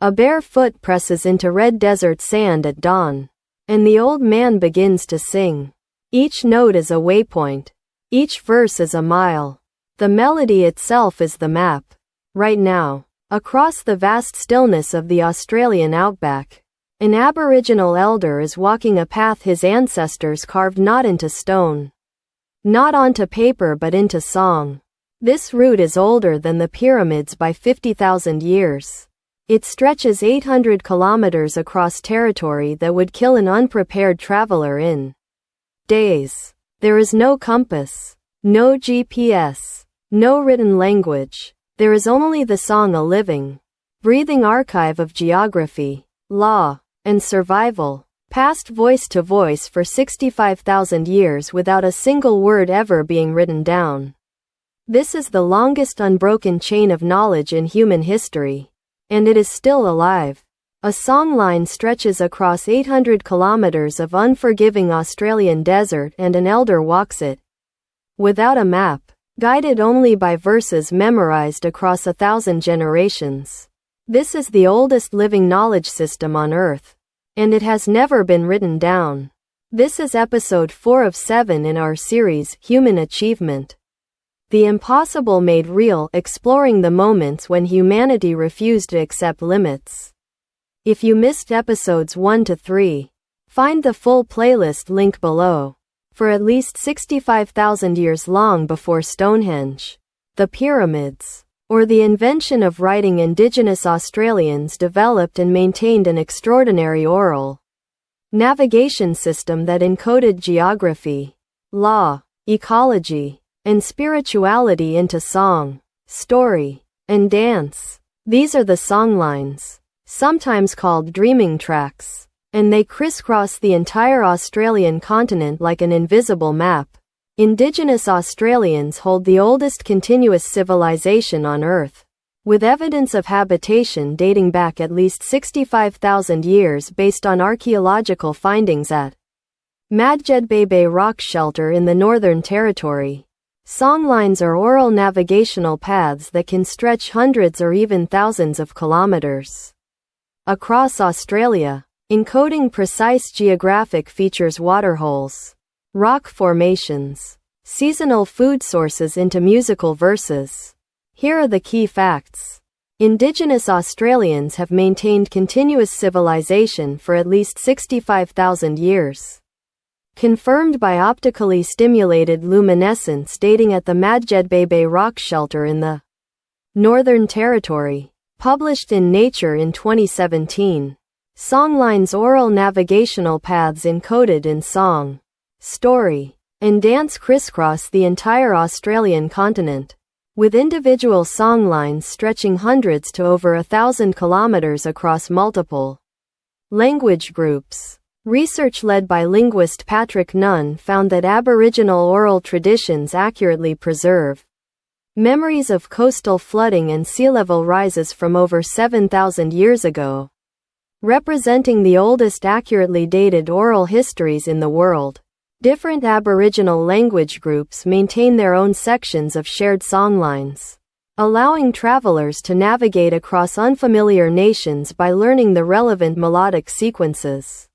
A bare foot presses into red desert sand at dawn. And the old man begins to sing. Each note is a waypoint. Each verse is a mile. The melody itself is the map. Right now, across the vast stillness of the Australian outback, an Aboriginal elder is walking a path his ancestors carved not into stone, not onto paper but into song. This route is older than the pyramids by 50,000 years. It stretches 800 kilometers across territory that would kill an unprepared traveler in days. There is no compass, no GPS, no written language. There is only the song, a living, breathing archive of geography, law, and survival, passed voice to voice for 65,000 years without a single word ever being written down. This is the longest unbroken chain of knowledge in human history. And it is still alive. A songline stretches across 800 kilometers of unforgiving Australian desert, and an elder walks it without a map, guided only by verses memorized across 1,000 generations. This is the oldest living knowledge system on Earth, and it has never been written down. This is episode 4 of 7 in our series, Human Achievement. The impossible made real, exploring the moments when humanity refused to accept limits. If you missed episodes 1 to 3, find the full playlist link below. For at least 65,000 years long before Stonehenge, the pyramids, or the invention of writing, Indigenous Australians developed and maintained an extraordinary oral navigation system that encoded geography, law, ecology, and spirituality into song, story, and dance. These are the songlines, sometimes called dreaming tracks, and they crisscross the entire Australian continent like an invisible map. Indigenous Australians hold the oldest continuous civilization on Earth, with evidence of habitation dating back at least 65,000 years based on archaeological findings at Madjedbebe rock shelter in the Northern Territory. Songlines are oral navigational paths that can stretch hundreds or even thousands of kilometers across Australia, encoding precise geographic features, waterholes, rock formations, seasonal food sources into musical verses. Here are the key facts. Indigenous Australians have maintained continuous civilization for at least 65,000 years. Confirmed by optically stimulated luminescence dating at the Madjedbebe rock shelter in the Northern Territory. Published in Nature in 2017. Songlines, oral navigational paths encoded in song, story, and dance crisscross the entire Australian continent, with individual songlines stretching hundreds to over 1,000 kilometers across multiple language groups. Research led by linguist Patrick Nunn found that Aboriginal oral traditions accurately preserve memories of coastal flooding and sea level rises from over 7,000 years ago, representing the oldest accurately dated oral histories in the world. Different Aboriginal language groups maintain their own sections of shared songlines, allowing travelers to navigate across unfamiliar nations by learning the relevant melodic sequences.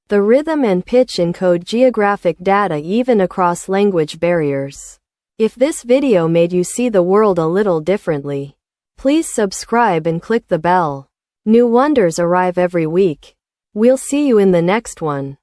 The rhythm and pitch encode geographic data even across language barriers. If this video made you see the world a little differently, please subscribe and click the bell. New wonders arrive every week. We'll see you in the next one.